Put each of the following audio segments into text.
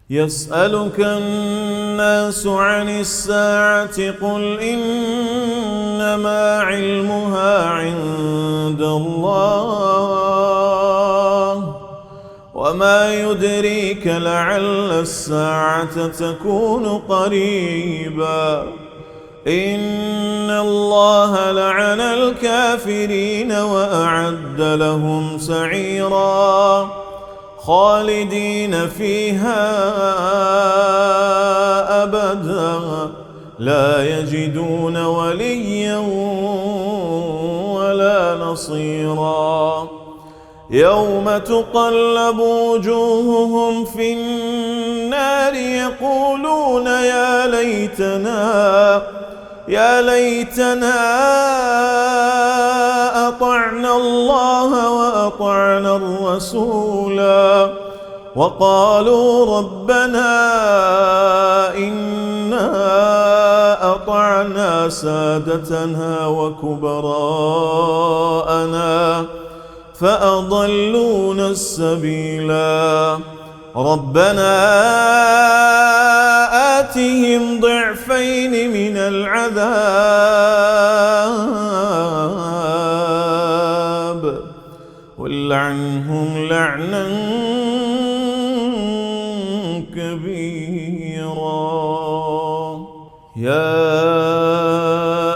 يسألك الناس عن الساعة قل إنما علمها عند الله وما يدريك لعل الساعة تكون قريبا إن الله لعن الكافرين وأعد لهم سعيرا خالدين فيها أبدا لا يجدون وليا ولا نصيرا يوم تقلب وجوههم في النار يقولون يا ليتنا أطعنا الله وأطعنا الرسولا وقالوا ربنا إنا أطعنا سادتنا وكبراءنا فأضلونا السبيلا ربنا آتهم ضعفين من العذاب والعنهم لعنا كبيرا يا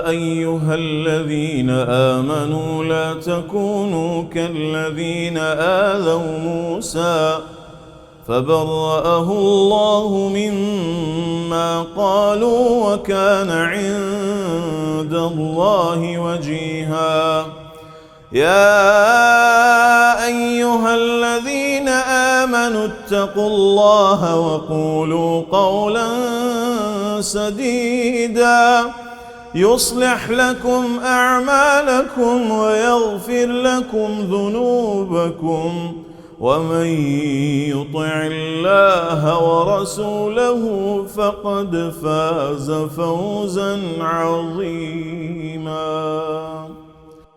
أيها الذين آمنوا لا تكونوا كالذين آذوا موسى فبرأه الله مما قالوا وكان عند الله وجيها يا أيها الذين آمنوا اتقوا الله وقولوا قولا سديدا يصلح لكم أعمالكم ويغفر لكم ذنوبكم ومن يطع الله ورسوله فقد فاز فوزا عظيما.